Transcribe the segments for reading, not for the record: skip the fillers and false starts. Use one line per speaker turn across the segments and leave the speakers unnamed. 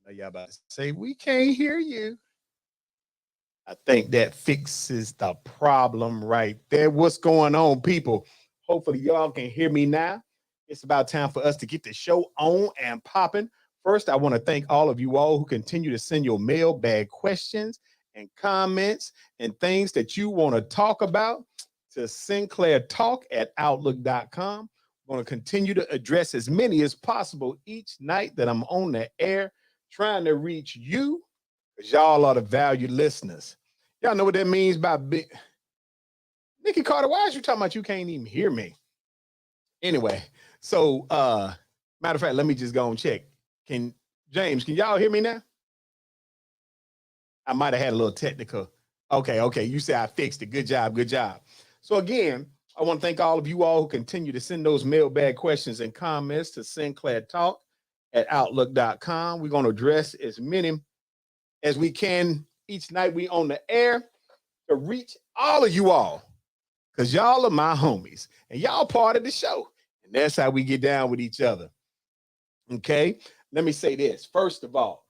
Now y'all about to say, we can't hear you. I think that fixes the problem right there. What's going on, people? Hopefully, y'all can hear me now. It's about time for us to get the show on and popping. First, I want to thank all of you all who continue to send your mailbag questions and comments and things that you want to talk about to Sinclair Talk at Outlook.com. I'm going to continue to address as many as possible each night that I'm on the air, trying to reach you because y'all are the valued listeners. Y'all know what that means by big. Nikki Carter, why is you talking about you can't even hear me? Anyway, so matter of fact, let me just go and check. Can James, can y'all hear me now? I might have had a little technical. Okay. You say I fixed it. Good job, good job. So again, I want to thank all of you all who continue to send those mailbag questions and comments to Sinclair Talk at Outlook.com. We're going to address as many as we can each night we on the air to reach all of you all, because y'all are my homies and y'all part of the show. And that's how we get down with each other. Okay, let me say this. First of all,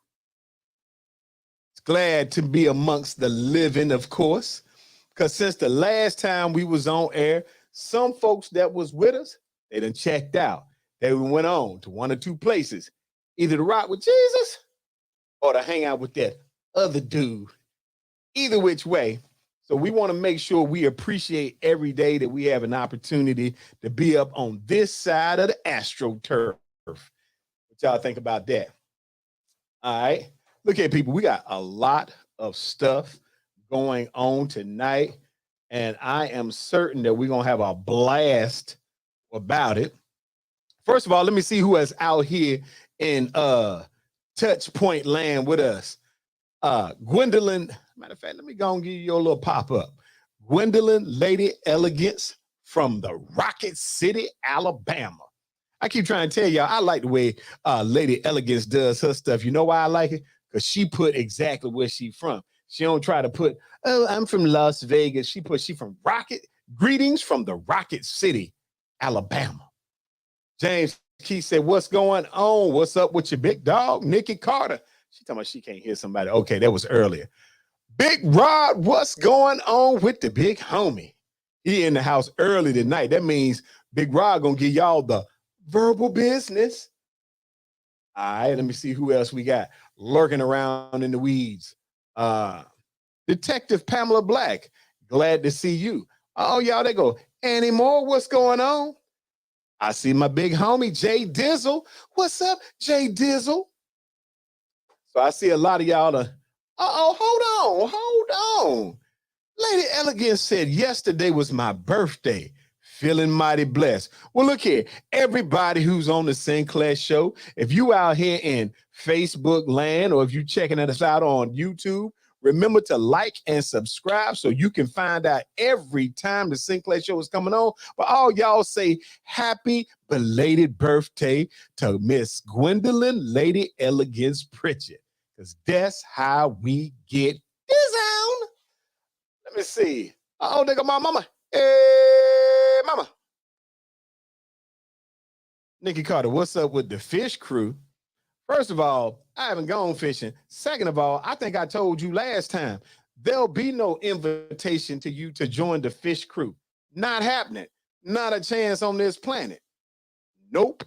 it's glad to be amongst the living, of course, because since the last time we was on air, some folks that was with us, they done checked out. They went on to one or two places, either to rock with Jesus or to hang out with that other dude. Either which way. So we want to make sure we appreciate every day that we have an opportunity to be up on this side of the AstroTurf. What y'all think about that? All right. Look at people. We got a lot of stuff going on tonight, and I am certain that we're going to have a blast about it. First of all, let me see who is out here in Touch Point Land with us. Gwendolyn, matter of fact, let me go and give you your little pop-up. Gwendolyn Lady Elegance from the Rocket City, Alabama. I keep trying to tell y'all, I like the way Lady Elegance does her stuff. You know why I like it? Because she put exactly where she from. She don't try to put, oh, I'm from Las Vegas. She from Rocket. Greetings from the Rocket City, Alabama. James Keith said, what's going on? What's up with your big dog, Nikki Carter? She talking about she can't hear somebody. Okay, that was earlier. Big Rod, what's going on with the big homie? He in the house early tonight. That means Big Rod gonna give y'all the verbal business. All right, let me see who else we got lurking around in the weeds. Detective Pamela Black, glad to see you. Oh, y'all, they go, Annie Moore, what's going on? I see my big homie, Jay Dizzle. What's up, Jay Dizzle? So I see a lot of y'all. Hold on. Lady Elegance said yesterday was my birthday. Feeling mighty blessed. Well, look here, everybody who's on the Sinclair Show, if you out here in Facebook land or if you checking us out on YouTube, remember to like and subscribe so you can find out every time the Sinclair Show is coming on. But all y'all say happy belated birthday to Miss Gwendolyn Lady Elegance Pritchett, because that's how we get down. Let me see. Oh, they got my mama. Hey, mama. Nikki Carter, what's up with the fish crew? First of all, I haven't gone fishing. Second of all, I think I told you last time, there'll be no invitation to you to join the fish crew. Not happening. Not a chance on this planet. Nope.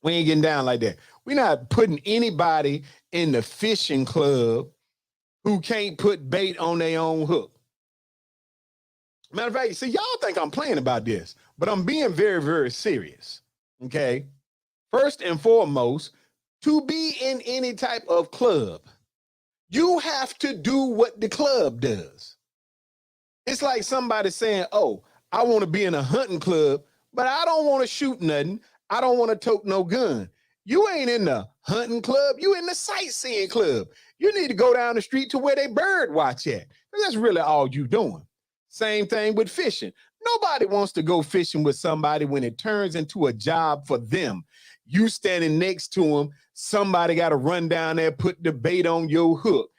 We ain't getting down like that. We're not putting anybody in the fishing club who can't put bait on their own hook. Matter of fact, see, y'all think I'm playing about this, but I'm being very, very serious. Okay. First and foremost, to be in any type of club, you have to do what the club does. It's like somebody saying, oh, I want to be in a hunting club, but I don't want to shoot nothing. I don't want to tote no gun. You ain't in the hunting club. You in the sightseeing club. You need to go down the street to where they bird watch at. That's really all you doing. Same thing with fishing. Nobody wants to go fishing with somebody when it turns into a job for them. You standing next to them, somebody got to run down there, put the bait on your hook.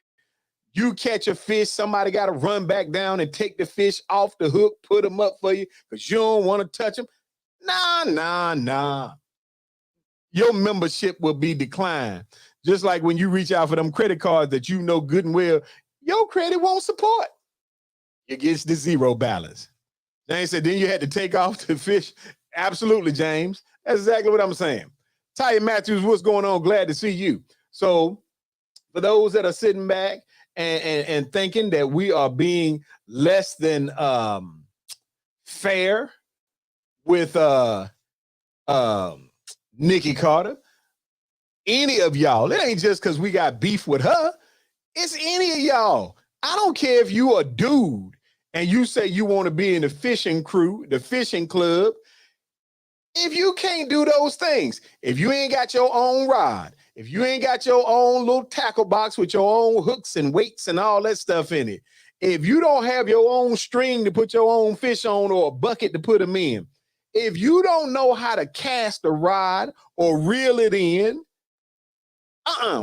You catch a fish, somebody got to run back down and take the fish off the hook, put them up for you because you don't want to touch them. Nah. your membership will be declined. Just like when you reach out for them credit cards that you know good and well, your credit won't support. It gets the zero balance. James said, then you had to take off the fish. Absolutely, James. That's exactly what I'm saying. Ty Matthews, what's going on? Glad to see you. So for those that are sitting back and thinking that we are being less than fair with Nikki Carter, any of y'all, it ain't just because we got beef with her. It's any of y'all. I don't care if you a dude and you say you want to be in the fishing crew, the fishing club. If you can't do those things, if you ain't got your own rod, if you ain't got your own little tackle box with your own hooks and weights and all that stuff in it, if you don't have your own string to put your own fish on or a bucket to put them in, if you don't know how to cast a rod or reel it in,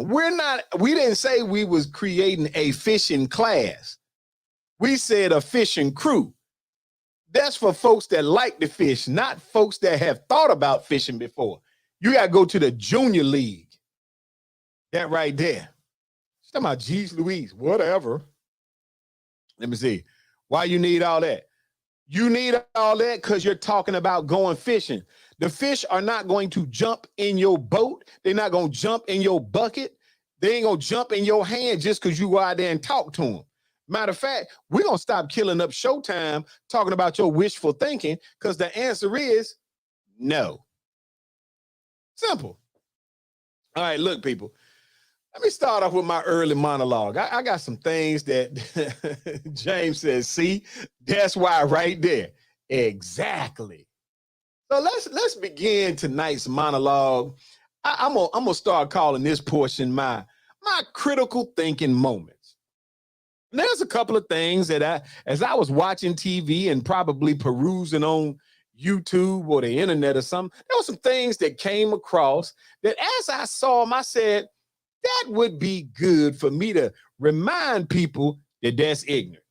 we didn't say we was creating a fishing class. We said a fishing crew. That's for folks that like to fish, not folks that have thought about fishing before. You got to go to the junior league. That right there. She's talking about geez Louise, whatever. Let me see. Why you need all that? You need all that because you're talking about going fishing. The fish are not going to jump in your boat. They're not going to jump in your bucket. They ain't going to jump in your hand just because you go out there and talk to them. Matter of fact, we're going to stop killing up Showtime talking about your wishful thinking because the answer is no. Simple. All right, look, people. Let me start off with my early monologue. I got some things that James says, see, that's why right there. Exactly. So let's begin tonight's monologue. I'm gonna start calling this portion my critical thinking moments. And there's a couple of things that as I was watching TV and probably perusing on YouTube or the internet or something, there were some things that came across that as I saw them, I said, that would be good for me to remind people that that's ignorant.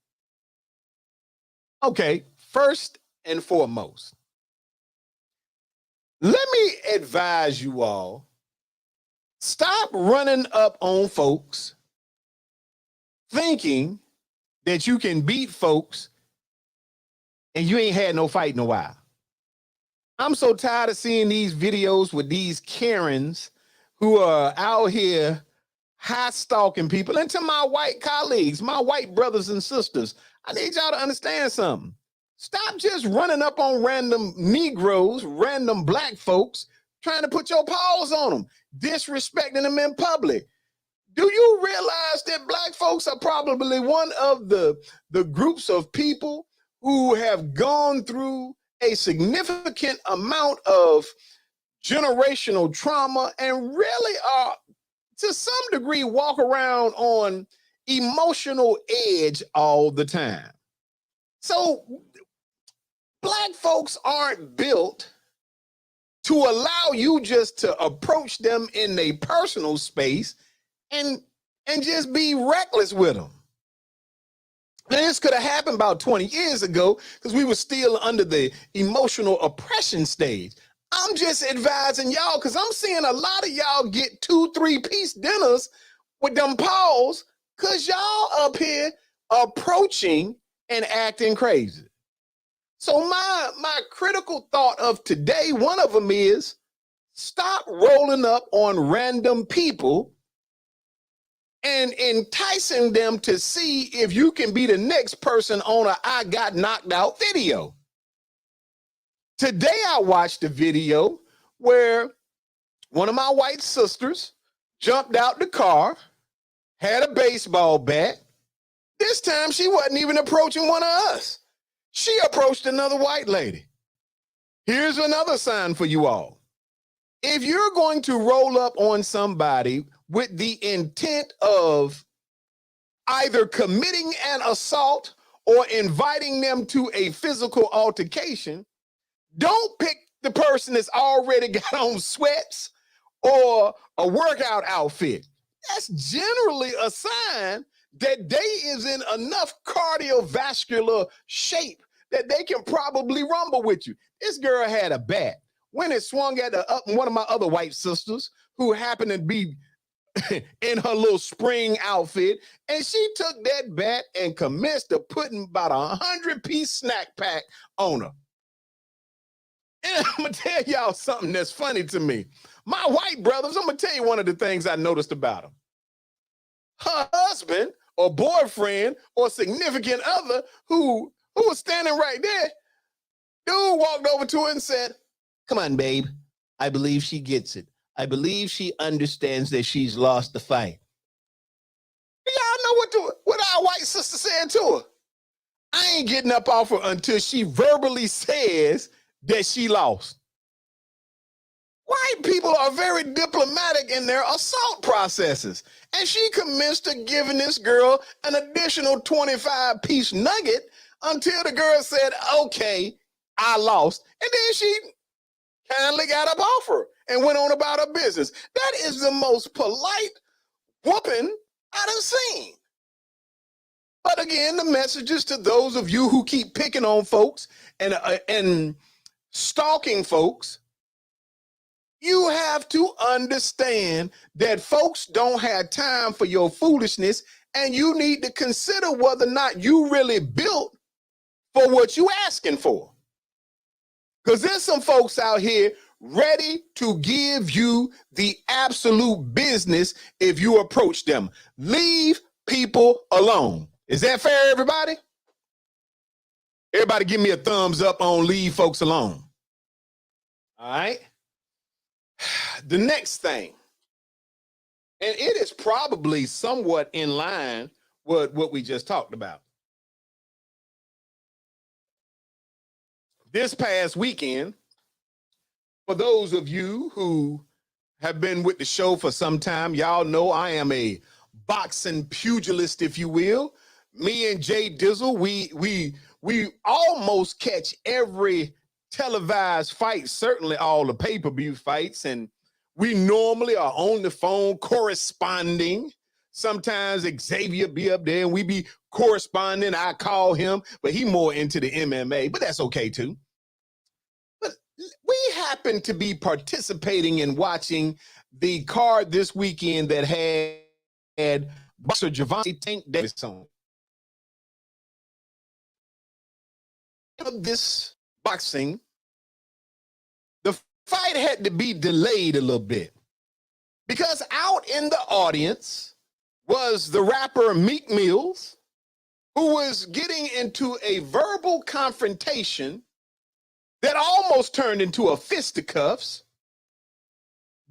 Okay, first and foremost, let me advise you all, stop running up on folks thinking that you can beat folks and you ain't had no fight in a while. I'm so tired of seeing these videos with these Karens who are out here high stalking people. And to my white colleagues, my white brothers and sisters, I need y'all to understand something. Stop just running up on random Negroes, random black folks, trying to put your paws on them, disrespecting them in public. Do you realize that black folks are probably one of the groups of people who have gone through a significant amount of generational trauma and really are, to some degree, walk around on emotional edge all the time? So black folks aren't built to allow you just to approach them in a personal space and just be reckless with them. Now, this could have happened about 20 years ago because we were still under the emotional oppression stage. I'm just advising y'all because I'm seeing a lot of y'all get 2-3-piece dinners with them paws because y'all up here approaching and acting crazy. So my critical thought of today, one of them is stop rolling up on random people and enticing them to see if you can be the next person on a I got knocked out video. Today I watched a video where one of my white sisters jumped out the car, had a baseball bat. This time she wasn't even approaching one of us. She approached another white lady. Here's another sign for you all. If you're going to roll up on somebody with the intent of either committing an assault or inviting them to a physical altercation, don't pick the person that's already got on sweats or a workout outfit. That's generally a sign that they is in enough cardiovascular shape that they can probably rumble with you. This girl had a bat. when it swung at one of my other white sisters who happened to be in her little spring outfit, and she took that bat and commenced to putting about 100-piece snack pack on her. And I'm gonna tell y'all something that's funny to me. My white brothers, I'm gonna tell you one of the things I noticed about them. Her husband or boyfriend or significant other who was standing right there, dude walked over to her and said, "Come on, babe. I believe she gets it. I believe she understands that she's lost the fight." Y'all know what our white sister said to her? "I ain't getting up off her until she verbally says that she lost." White people are very diplomatic in their assault processes. And she commenced to giving this girl an additional 25-piece nugget until the girl said, "Okay, I lost." And then she kindly got up off her and went on about her business. That is the most polite whooping I done seen. But again, the message is to those of you who keep picking on folks and stalking folks. You have to understand that folks don't have time for your foolishness, and you need to consider whether or not you really built for what you asking for. Because there's some folks out here ready to give you the absolute business if you approach them. Leave people alone. Is that fair, everybody? Everybody give me a thumbs up on leave folks alone. All right. The next thing, and it is probably somewhat in line with what we just talked about. This past weekend, for those of you who have been with the show for some time, y'all know I am a boxing pugilist, if you will. Me and Jay Dizzle, we almost catch every televised fight, certainly all the pay-per-view fights, and we normally are on the phone corresponding. Sometimes Xavier be up there and we be corresponding. I call him, but he more into the MMA, but that's okay too. But we happen to be participating in watching the card this weekend that had boxer Gervonta Tank Davis on. This boxing, the fight had to be delayed a little bit because out in the audience was the rapper Meek Mills, who was getting into a verbal confrontation that almost turned into a fisticuffs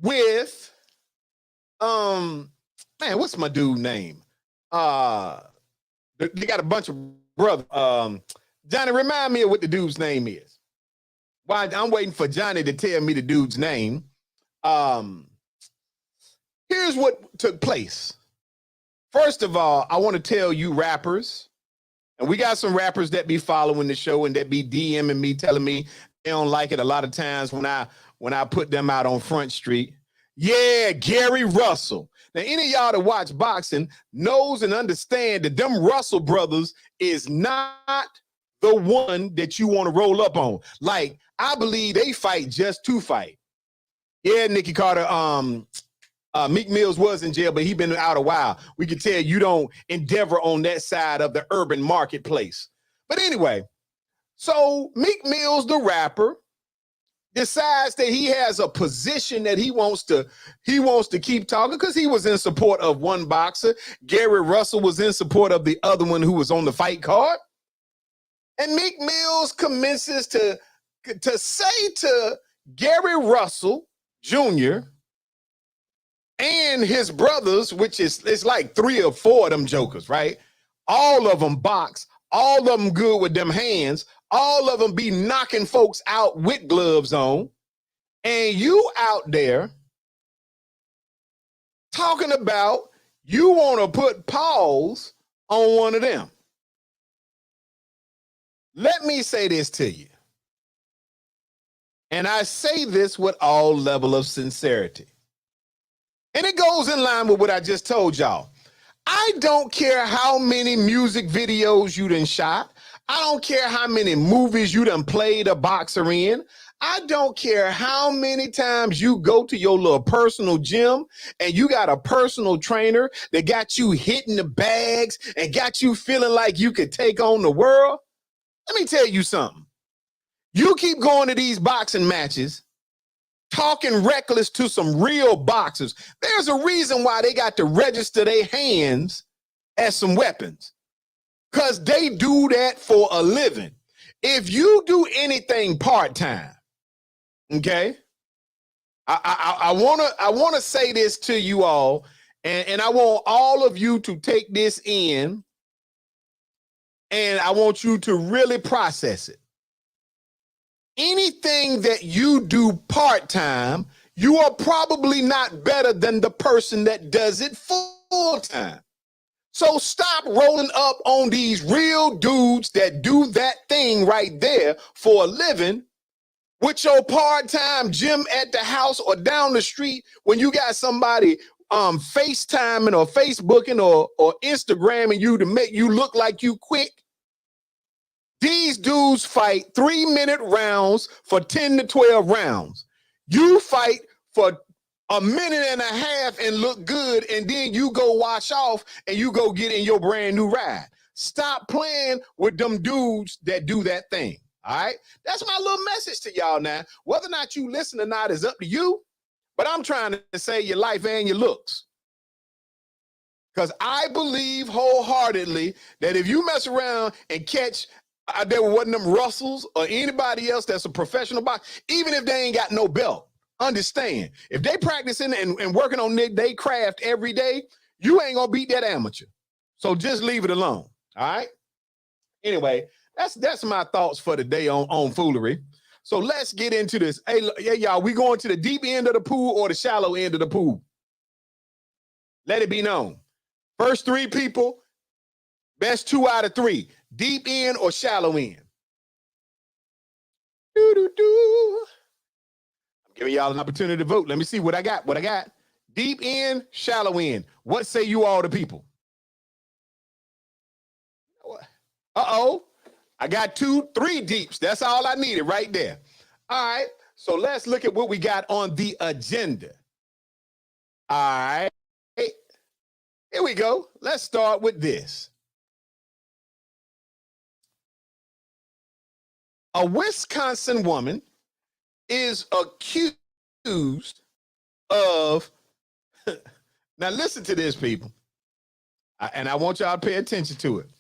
with man, what's my dude name? They got a bunch of brothers. Johnny, remind me of what the dude's name is. While I'm waiting for Johnny to tell me the dude's name, here's what took place. First of all, I want to tell you rappers, and we got some rappers that be following the show and that be DMing me, telling me they don't like it a lot of times when I put them out on Front Street. Yeah, Gary Russell. Now, any of y'all that watch boxing knows and understand that them Russell brothers is not the one that you want to roll up on. Like, I believe they fight just to fight. Yeah, Nikki Carter, Meek Mills was in jail, but he been out a while. We can tell you don't endeavor on that side of the urban marketplace. But anyway, so Meek Mills, the rapper, decides that he has a position that he wants to keep talking because he was in support of one boxer. Gary Russell was in support of the other one who was on the fight card. And Meek Mills commences to say to Gary Russell Jr. and his brothers, which it's like 3 or 4 of them jokers, right? All of them box, all of them good with them hands, all of them be knocking folks out with gloves on, and you out there talking about you want to put paws on one of them. Let me say this to you, and I say this with all level of sincerity, and it goes in line with what I just told y'all. I don't care how many music videos you done shot. I don't care how many movies you done played a boxer in. I don't care how many times you go to your little personal gym and you got a personal trainer that got you hitting the bags and got you feeling like you could take on the world. Let me tell you something. You keep going to these boxing matches, talking reckless to some real boxers. There's a reason why they got to register their hands as some weapons, because they do that for a living. If you do anything part-time, okay, I wanna say this to you all, and I want all of you to take this in, and I want you to really process it. Anything that you do part-time, you are probably not better than the person that does it full-time. So stop rolling up on these real dudes that do that thing right there for a living with your part-time gym at the house or down the street when you got somebody FaceTiming or Facebooking or Instagramming you to make you look like you quick. These dudes fight 3-minute rounds for 10 to 12 rounds. You fight for a minute and a half and look good, and then you go wash off and you go get in your brand new ride. Stop playing with them dudes that do that thing. All right, that's my little message to y'all now. Whether or not you listen or not is up to you, but I'm trying to save your life and your looks. Because I believe wholeheartedly that if you mess around and catch, there wasn't them Russells or anybody else that's a professional boxer, even if they ain't got no belt, understand, if they practicing and working on their craft every day, you ain't gonna beat that amateur. So just leave it alone. All right. Anyway, that's my thoughts for today on foolery. So let's get into this. Hey, y'all, we going to the deep end of the pool or the shallow end of the pool? Let it be known. First 3 people, best 2 out of 3. Deep end or shallow end? I'm giving y'all an opportunity to vote. Let me see what I got. Deep end, shallow end. What say you all the people? Uh-oh. I got 2, 3 deeps. That's all I needed right there. All right. So let's look at what we got on the agenda. All right. Here we go. Let's start with this. A Wisconsin woman is accused of, now listen to this, people, and I want y'all to pay attention to it.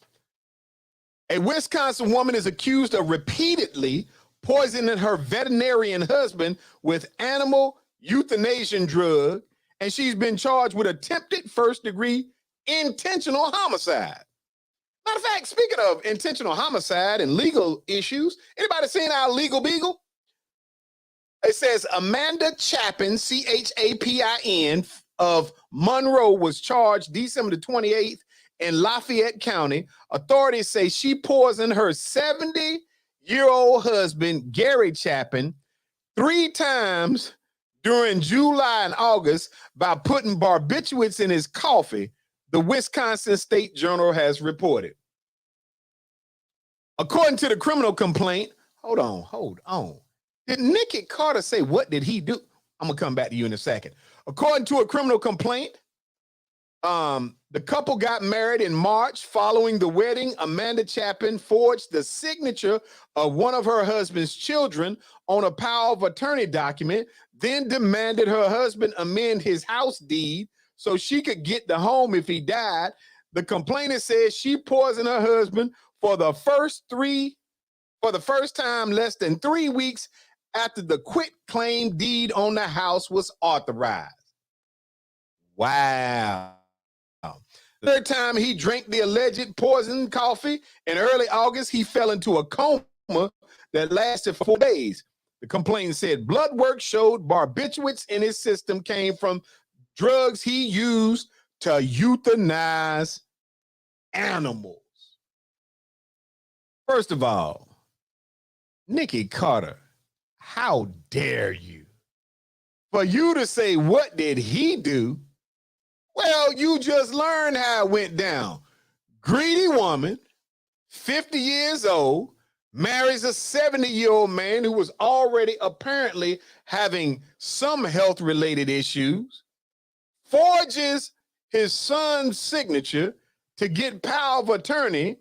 A Wisconsin woman is accused of repeatedly poisoning her veterinarian husband with animal euthanasia drug, and she's been charged with attempted first-degree intentional homicide. Matter of fact, speaking of intentional homicide and legal issues, anybody seen our legal beagle? It says Amanda Chapin, Chapin, of Monroe was charged December 28th in Lafayette County. Authorities say she poisoned her 70-year-old husband, Gary Chapin, 3 times during July and August by putting barbiturates in his coffee, the Wisconsin State Journal has reported. According to the criminal complaint, hold on. Did Nicky Carter say what did he do? I'm going to come back to you in a second. According to a criminal complaint, the couple got married in March. Following the wedding, Amanda Chapin forged the signature of one of her husband's children on a power of attorney document, then demanded her husband amend his house deed so she could get the home if he died. The complainant says she poisoned her husband for the first time less than 3 weeks after the quitclaim deed on the house was authorized. Wow. The third time he drank the alleged poisoned coffee in early August, he fell into a coma that lasted for 4 days. The complainant said blood work showed barbiturates in his system came from drugs he used to euthanize animals. First of all, Nicky Carter, how dare you? For you to say, what did he do? Well, you just learned how it went down. Greedy woman, 50 years old, marries a 70-year-old man who was already apparently having some health-related issues, forges his son's signature to get power of attorney,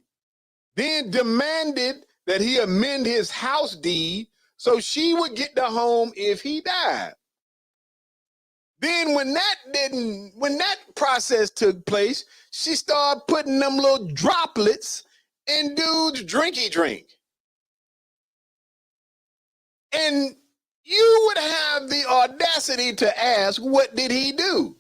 then demanded that he amend his house deed so she would get the home if he died. Then when that process took place, she started putting them little droplets in dude's drinky drink. And you would have the audacity to ask, what did he do?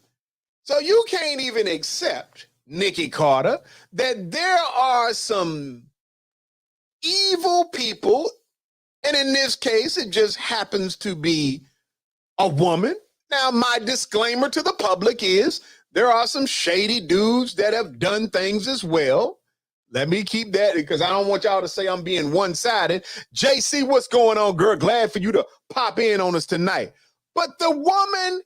So you can't even accept, Nikki Carter, that there are some evil people, and in this case, it just happens to be a woman. Now, my disclaimer to the public is there are some shady dudes that have done things as well. Let me keep that because I don't want y'all to say I'm being one-sided. JC, what's going on, girl? Glad for you to pop in on us tonight. But the woman,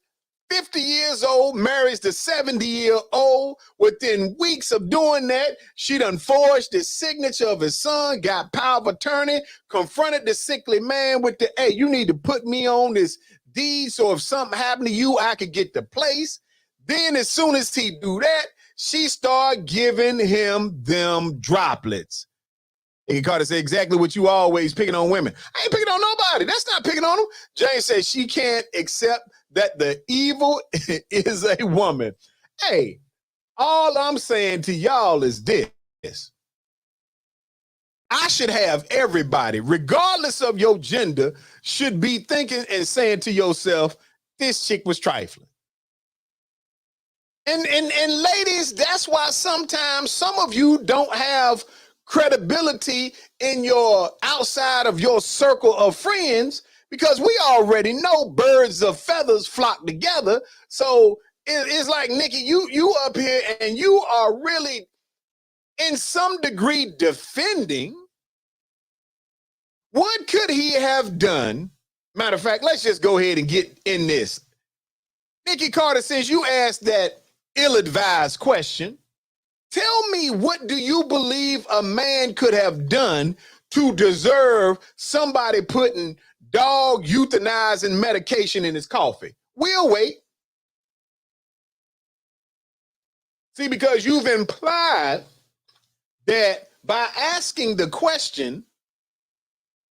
50 years old, marries the 70-year-old. Within weeks of doing that, she done forged the signature of his son, got power of attorney, confronted the sickly man with the, hey, you need to put me on this deed so if something happened to you, I could get the place. Then as soon as he do that, she started giving him them droplets. And Carter said exactly what you always picking on women. I ain't picking on nobody. That's not picking on them. Jane says she can't accept that the evil is a woman. Hey, all I'm saying to y'all is this. I should have everybody, regardless of your gender, should be thinking and saying to yourself, this chick was trifling. And ladies, that's why sometimes some of you don't have credibility in your outside of your circle of friends, because we already know birds of feathers flock together. So it's like, Nikki, you up here and you are really in some degree defending. What could he have done? Matter of fact, let's just go ahead and get in this. Nikki Carter, since you asked that ill-advised question, tell me, what do you believe a man could have done to deserve somebody putting dog euthanizing medication in his coffee? We'll wait. See, because you've implied that by asking the question,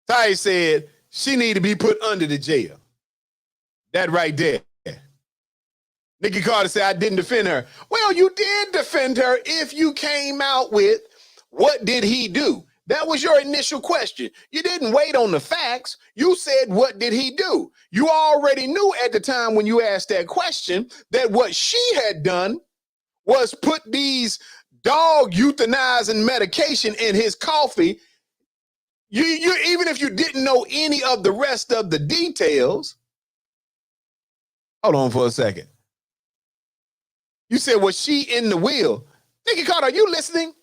Ty said she need to be put under the jail. That right there. Nikki Carter said, I didn't defend her. Well, you did defend her if you came out with, what did he do? That was your initial question. You didn't wait on the facts. You said, what did he do? You already knew at the time when you asked that question that what she had done was put these dog euthanizing medication in his coffee. You even if you didn't know any of the rest of the details. Hold on for a second. You said, was she in the wheel? Nikki Carter, are you listening?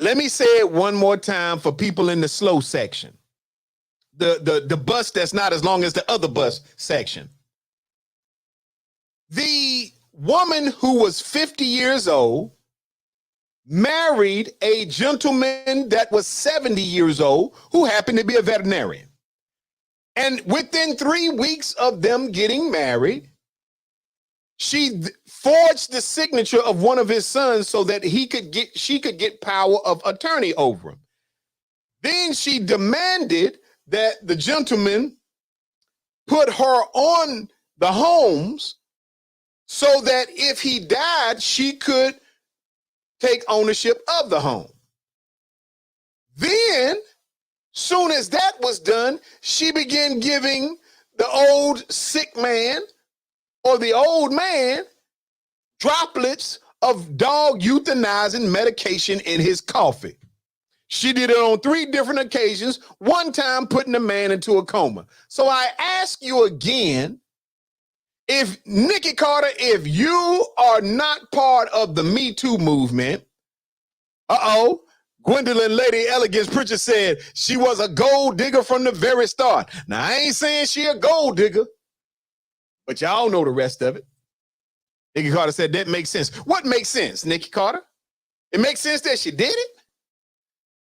Let me say it one more time for people in the slow section. The bus that's not as long as the other bus section. The woman who was 50 years old married a gentleman that was 70 years old who happened to be a veterinarian. And within 3 weeks of them getting married, she forged the signature of one of his sons so that she could get power of attorney over him. Then she demanded that the gentleman put her on the homes so that if he died, she could take ownership of the home. Then, soon as that was done, she began giving the old sick man or the old man droplets of dog euthanizing medication in his coffee. She did it on 3 different occasions, one time putting the man into a coma. So I ask you again, if Nikki Carter, if you are not part of the Me Too movement, Gwendolyn Lady Elegance Pritchard said she was a gold digger from the very start. Now, I ain't saying she a gold digger, but y'all know the rest of it. Nikki Carter said that makes sense. What makes sense, Nikki Carter? It makes sense that she did it?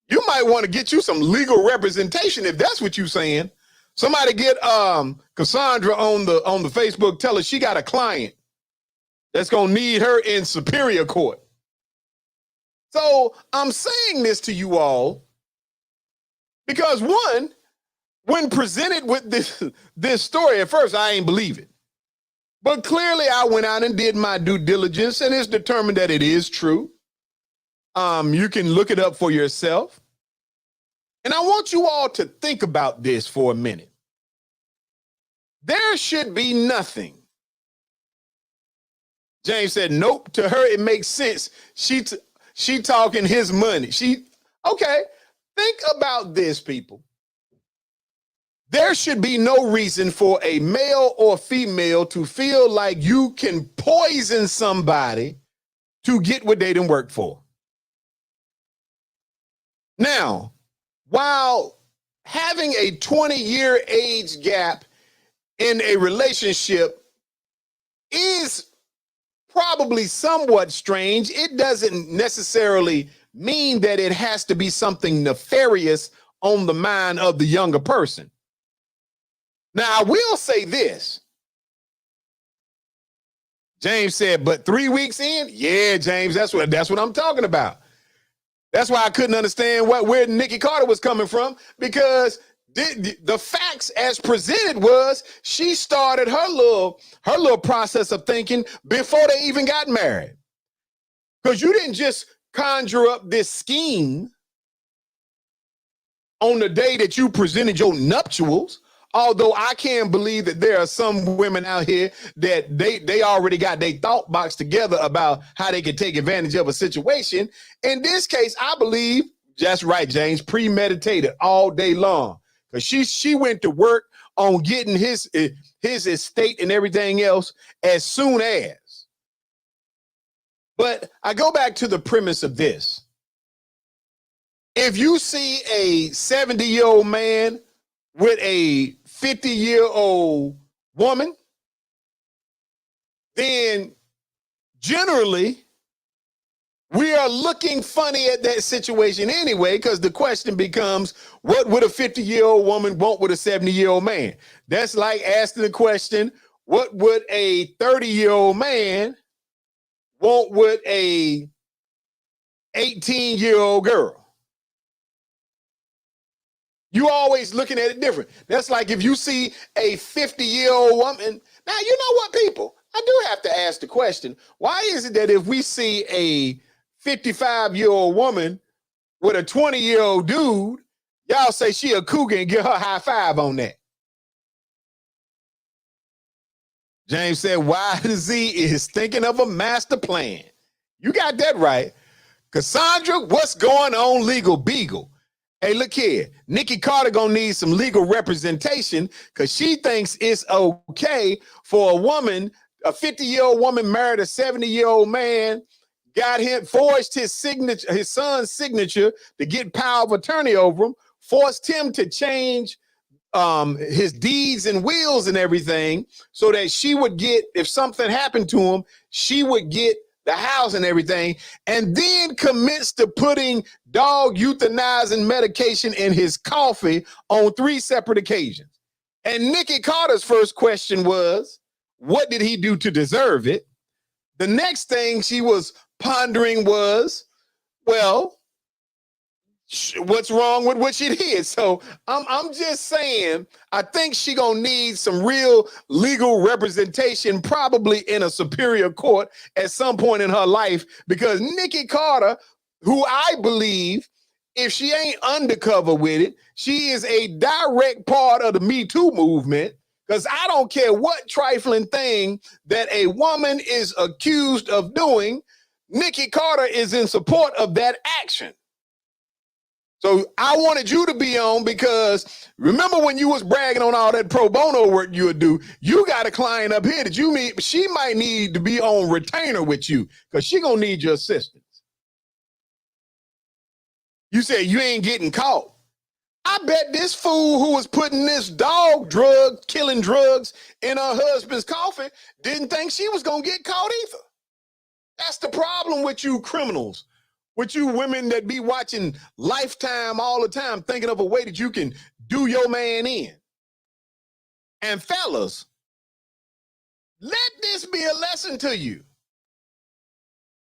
You might want to get you some legal representation if that's what you're saying. Somebody get Cassandra on the Facebook, tell her she got a client that's gonna need her in superior court. So I'm saying this to you all because, one, when presented with this story, at first I ain't believe it. But clearly I went out and did my due diligence, and it's determined that it is true. You can look it up for yourself. And I want you all to think about this for a minute. There should be nothing. James said, nope, to her it makes sense. She talking his money. Okay, think about this, people. There should be no reason for a male or female to feel like you can poison somebody to get what they didn't work for. Now, while having a 20-year age gap in a relationship is probably somewhat strange, it doesn't necessarily mean that it has to be something nefarious on the mind of the younger person. Now, I will say this. James said, but 3 weeks in? Yeah, James, that's what I'm talking about. That's why I couldn't understand where Nikki Carter was coming from, because the facts as presented was she started her little process of thinking before they even got married. Because you didn't just conjure up this scheme on the day that you presented your nuptials. Although I can't believe that there are some women out here that they already got their thought box together about how they can take advantage of a situation. In this case, I believe, that's right, James, premeditated all day long. Because she went to work on getting his estate and everything else as soon as. But I go back to the premise of this. If you see a 70-year-old man with a 50-year-old woman, then generally we are looking funny at that situation anyway, because the question becomes, what would a 50-year-old woman want with a 70-year-old man? That's like asking the question, what would a 30-year-old man want with a 18-year-old girl? You always looking at it different. That's like if you see a 50-year-old woman. Now, you know what, people? I do have to ask the question, why is it that if we see a 55-year-old woman with a 20-year-old dude, y'all say she a cougar and get her high five on that? James said, Y to Z is thinking of a master plan. You got that right. Cassandra, what's going on, Legal Beagle? Hey, look here. Nikki Carter gonna need some legal representation because she thinks it's okay for a woman, a 50-year-old woman married a 70-year-old man, got him, forged his signature, his son's signature to get power of attorney over him, forced him to change his deeds and wills and everything so that she would get, if something happened to him, she would get the house and everything, and then commits to putting dog euthanizing medication in his coffee on 3 separate occasions. And Nikki Carter's first question was, what did he do to deserve it? The next thing she was pondering was, well, what's wrong with what she did? So I'm just saying, I think she gonna need some real legal representation, probably in a superior court at some point in her life, because Nikki Carter, who I believe, if she ain't undercover with it, she is a direct part of the Me Too movement, because I don't care what trifling thing that a woman is accused of doing, Nikki Carter is in support of that action. So I wanted you to be on, because remember when you was bragging on all that pro bono work you would do, you got a client up here that you meet, she might need to be on retainer with you because she gonna need your assistance. You said you ain't getting caught. I bet this fool who was putting this killing drugs in her husband's coffee didn't think she was gonna get caught either. That's the problem with you criminals. With you women that be watching Lifetime all the time, thinking of a way that you can do your man in. And fellas, let this be a lesson to you.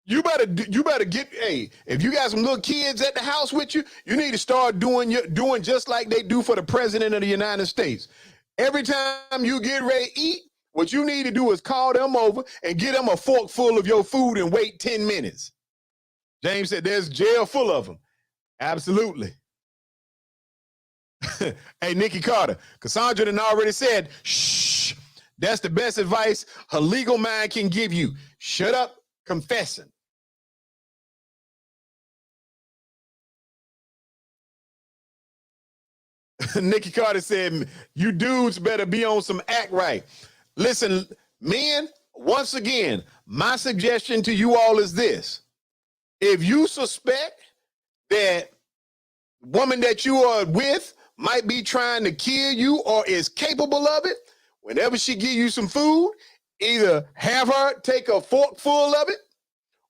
You better get, hey, if you got some little kids at the house with you, you need to start doing just like they do for the president of the United States. Every time you get ready to eat, what you need to do is call them over and get them a fork full of your food and wait 10 minutes. James said there's jail full of them. Absolutely. Hey, Nikki Carter, Cassandra done already said, shh, that's the best advice her legal mind can give you. Shut up, confessing. Nikki Carter said, you dudes better be on some act right. Listen, men, once again, my suggestion to you all is this. If you suspect that woman that you are with might be trying to kill you or is capable of it, whenever she give you some food, either have her take a fork full of it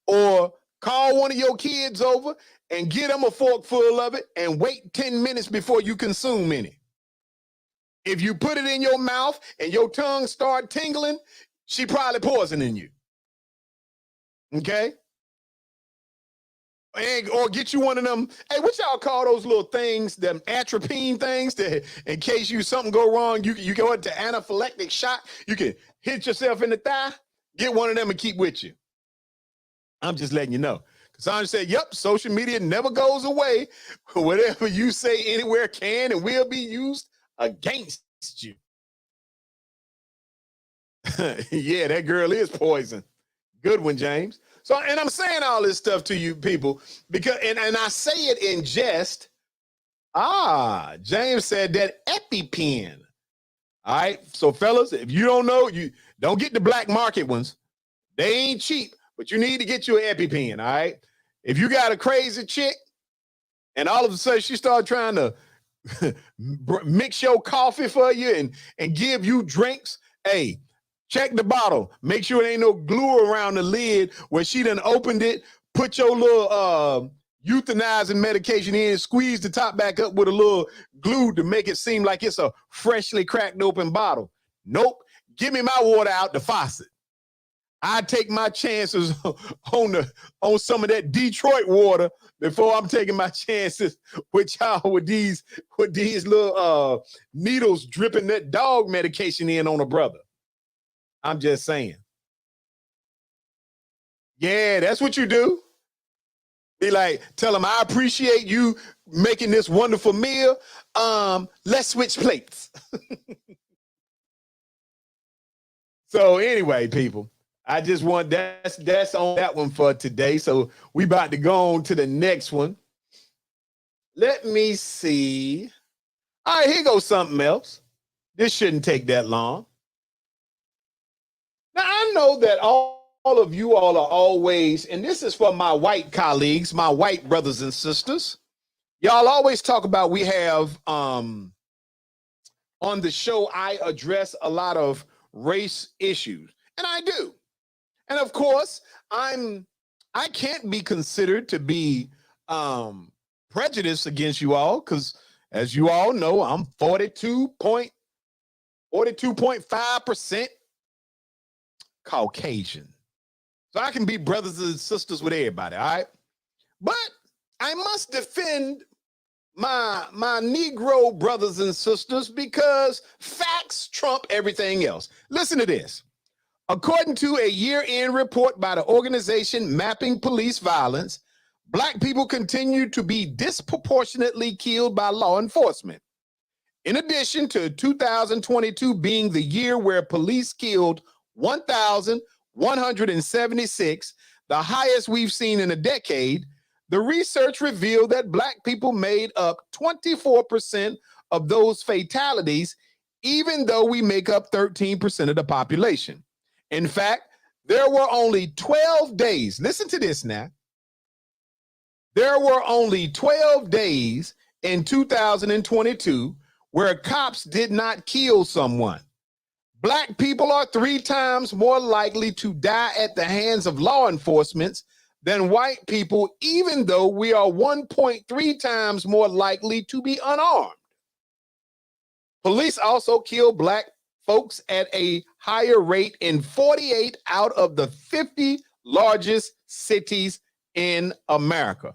or call one of your kids over and get them a fork full of it and wait 10 minutes before you consume any. If you put it in your mouth and your tongue start tingling, she probably poisoning you. Okay? Or get you one of them, hey, what y'all call those little things, them atropine things, that in case something go wrong, you go into anaphylactic shock, you can hit yourself in the thigh, get one of them and keep with you. I'm just letting you know. Cassandra said, yep, social media never goes away. Whatever you say anywhere can and will be used against you. Yeah, that girl is poison. Good one, James. So, and I'm saying all this stuff to you people because, and I say it in jest. James said that EpiPen. All right. So fellas, if you don't know, you don't get the black market ones. They ain't cheap, but you need to get you an EpiPen. All right. If you got a crazy chick and all of a sudden she started trying to mix your coffee for you and give you drinks, hey, check the bottle. Make sure there ain't no glue around the lid where she done opened it, put your little euthanizing medication in, squeeze the top back up with a little glue to make it seem like it's a freshly cracked open bottle. Nope. Give me my water out the faucet. I take my chances on some of that Detroit water before I'm taking my chances with y'all with these little needles dripping that dog medication in on a brother. I'm just saying. Yeah, that's what you do. Be like, tell them I appreciate you making this wonderful meal. Let's switch plates. So anyway, people, I just want that's on that one for today. So we about to go on to the next one. Let me see. All right, here goes something else. This shouldn't take that long. Now, I know that all of you all are always, and this is for my white colleagues, my white brothers and sisters. Y'all always talk about we have on the show, I address a lot of race issues, and I do. And of course, I can't be considered to be prejudiced against you all because, as you all know, I'm 42.5% Caucasian. So I can be brothers and sisters with everybody, all right? But I must defend my Negro brothers and sisters because facts trump everything else. Listen to this. According to a year-end report by the organization Mapping Police Violence, Black people continue to be disproportionately killed by law enforcement. In addition to 2022 being the year where police killed 1,176, the highest we've seen in a decade, the research revealed that Black people made up 24% of those fatalities, even though we make up 13% of the population. In fact, there were only 12 days. Listen to this now. There were only 12 days in 2022 where cops did not kill someone. Black people are 3 times more likely to die at the hands of law enforcement than white people, even though we are 1.3 times more likely to be unarmed. Police also kill black folks at a higher rate in 48 out of the 50 largest cities in America.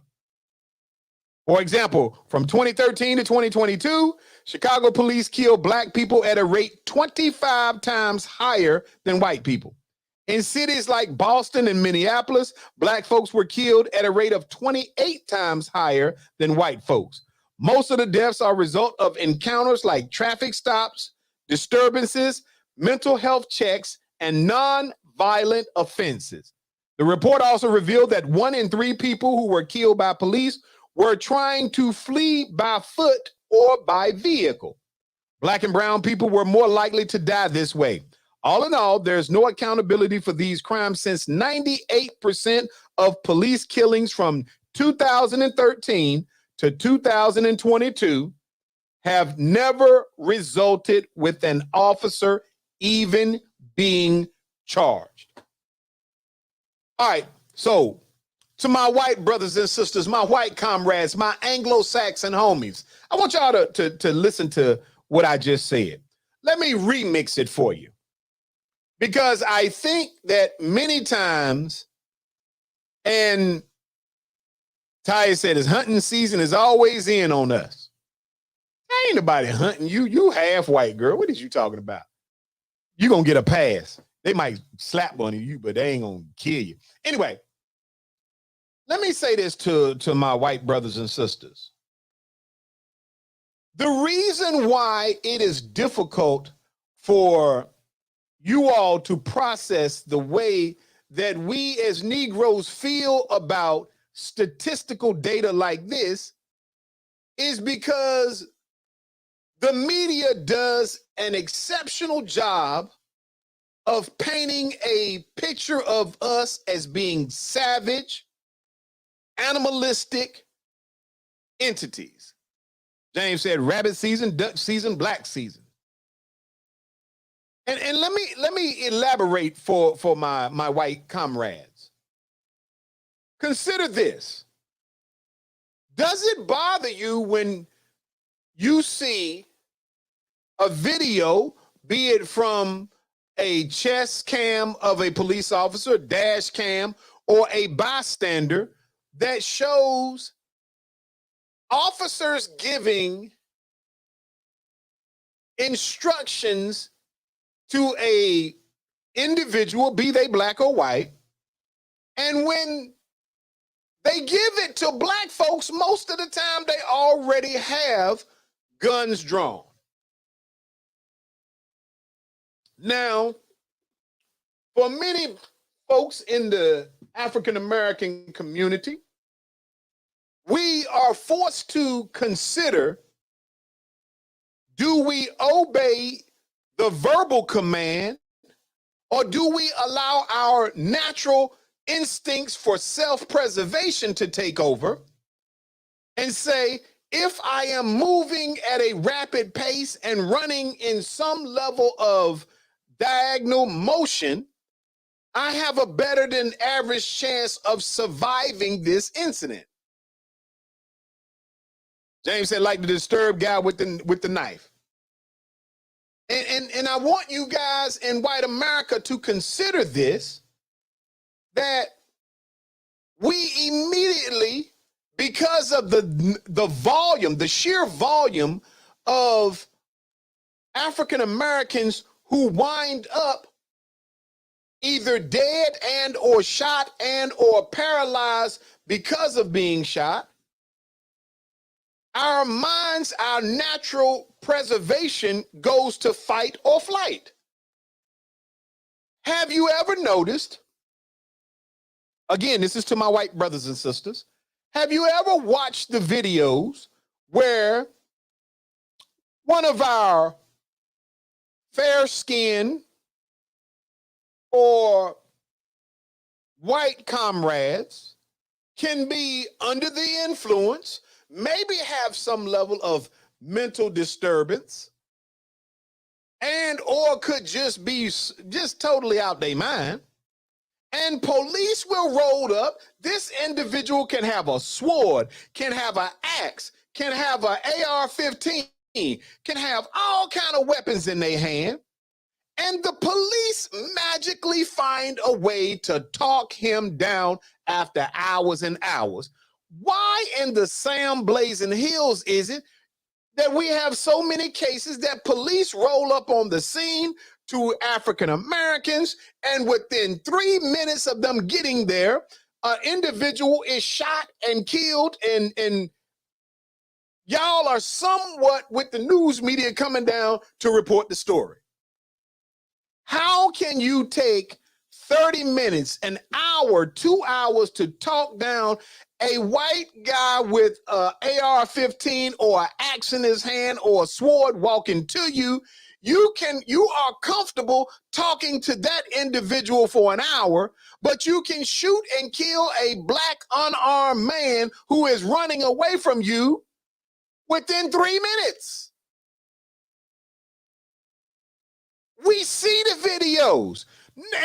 For example, from 2013 to 2022, Chicago police killed black people at a rate 25 times higher than white people. In cities like Boston and Minneapolis, black folks were killed at a rate of 28 times higher than white folks. Most of the deaths are a result of encounters like traffic stops, disturbances, mental health checks, and non-violent offenses. The report also revealed that 1 in 3 people who were killed by police were trying to flee by foot or by vehicle. Black and brown people were more likely to die this way. All in all, there's no accountability for these crimes since 98% of police killings from 2013 to 2022 have never resulted with an officer even being charged. All right, so to my white brothers and sisters, my white comrades, my Anglo-Saxon homies, I want y'all to listen to what I just said. Let me remix it for you, because I think that many times, and Ty said his hunting season is always in on us. Ain't nobody hunting you. You half white, girl. What is you talking about? You gonna get a pass. They might slap one of you, but they ain't gonna kill you. Anyway, let me say this to my white brothers and sisters. The reason why it is difficult for you all to process the way that we as Negroes feel about statistical data like this is because the media does an exceptional job of painting a picture of us as being savage, animalistic entities. James said rabbit season, duck season, black season. And let me elaborate for my white comrades. Consider this. Does it bother you when you see a video, be it from a chest cam of a police officer, dash cam, or a bystander, that shows officers giving instructions to a individual, be they black or white, and when they give it to black folks, most of the time they already have guns drawn. Now, for many folks in the African-American community, we are forced to consider, do we obey the verbal command, or do we allow our natural instincts for self-preservation to take over and say, if I am moving at a rapid pace and running in some level of diagonal motion, I have a better than average chance of surviving this incident. James said, like the disturbed guy with the knife. And I want you guys in white America to consider this, that we immediately, because of the volume, the sheer volume of African Americans who wind up either dead and or shot and or paralyzed because of being shot, our minds, our natural preservation goes to fight or flight. Have you ever noticed, again, this is to my white brothers and sisters, have you ever watched the videos where one of our fair-skinned or white comrades can be under the influence, maybe have some level of mental disturbance, and or could just be just totally out their mind, and police will roll up. This individual can have a sword, can have an axe, can have an AR-15, can have all kind of weapons in their hand. And the police magically find a way to talk him down after hours and hours. Why in the Sam Blazing Hills is it that we have so many cases that police roll up on the scene to African Americans, and within 3 minutes of them getting there, an individual is shot and killed, and y'all are somewhat with the news media coming down to report the story? How can you take 30 minutes, an hour, 2 hours to talk down a white guy with an AR-15 or an axe in his hand or a sword walking to you? You are comfortable talking to that individual for an hour, but you can shoot and kill a black unarmed man who is running away from you within 3 minutes. We see the videos.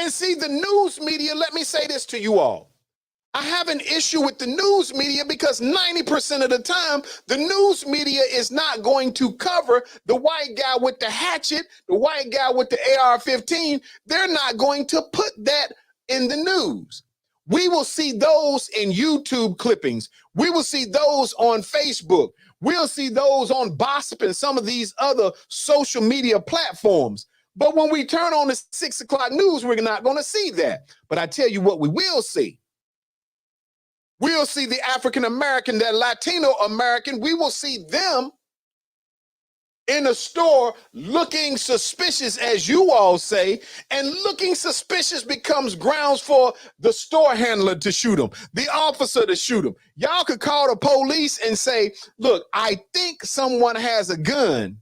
And see, the news media, let me say this to you all. I have an issue with the news media because 90% of the time, the news media is not going to cover the white guy with the hatchet, the white guy with the AR-15. They're not going to put that in the news. We will see those in YouTube clippings. We will see those on Facebook. We'll see those on Gossip and some of these other social media platforms. But when we turn on the 6 o'clock news, we're not going to see that. But I tell you what we will see. We'll see the African American, that Latino American. We will see them in a store looking suspicious, as you all say, and looking suspicious becomes grounds for the store handler to shoot them, the officer to shoot them. Y'all could call the police and say, look, I think someone has a gun.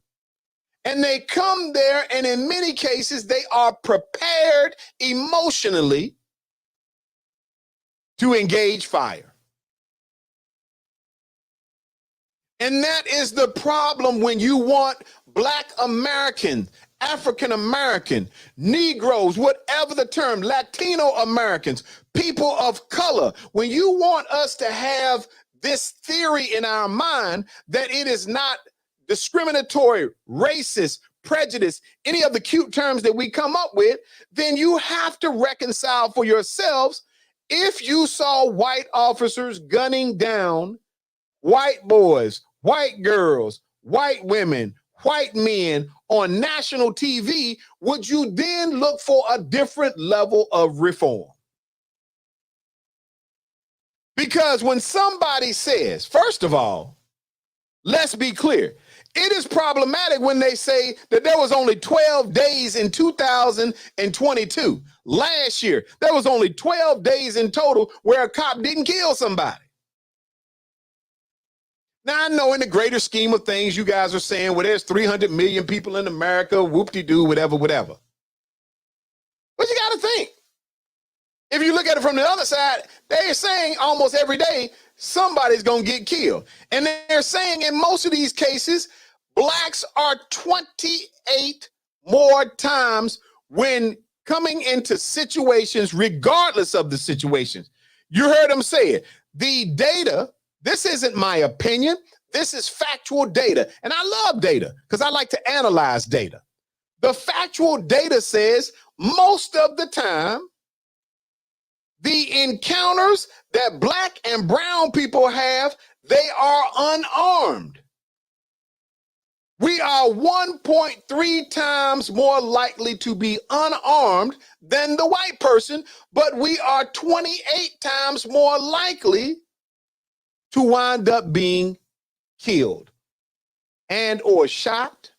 And they come there, and in many cases, they are prepared emotionally to engage fire. And that is the problem when you want Black American, African American, Negroes, whatever the term, Latino Americans, people of color. When you want us to have this theory in our mind that it is not discriminatory, racist, prejudice, any of the cute terms that we come up with, then you have to reconcile for yourselves. If you saw white officers gunning down white boys, white girls, white women, white men on national TV, would you then look for a different level of reform? Because when somebody says, first of all, let's be clear, it is problematic when they say that there was only 12 days in 2022. Last year, there was only 12 days in total where a cop didn't kill somebody. Now, I know in the greater scheme of things, you guys are saying, well, there's 300 million people in America, whoop-de-doo, whatever. But you got to think. If you look at it from the other side, they're saying almost every day somebody's going to get killed. And they're saying in most of these cases, Blacks are 28 more times when coming into situations, regardless of the situations. You heard them say it. The data, this isn't my opinion. This is factual data. And I love data because I like to analyze data. The factual data says most of the time, the encounters that Black and brown people have, they are unarmed. We are 1.3 times more likely to be unarmed than the white person, but we are 28 times more likely to wind up being killed and or shot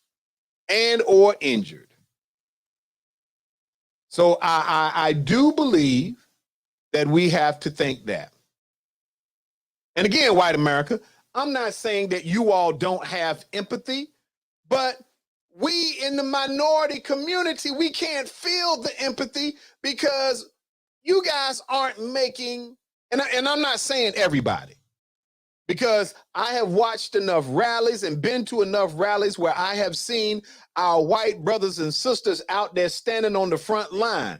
and or injured. So I do believe that we have to think that. And again, white America, I'm not saying that you all don't have empathy, but we in the minority community, we can't feel the empathy because you guys aren't making, and I'm not saying everybody, because I have watched enough rallies and been to enough rallies where I have seen our white brothers and sisters out there standing on the front line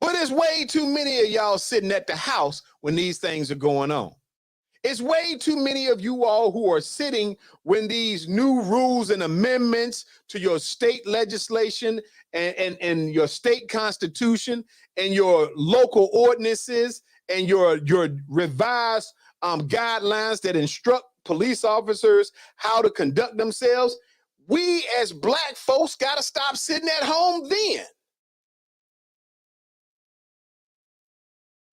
But there's way too many of y'all sitting at the house when these things are going on. It's way too many of you all who are sitting when these new rules and amendments to your state legislation and your state constitution and your local ordinances and your revised guidelines that instruct police officers how to conduct themselves. We as Black folks got to stop sitting at home then.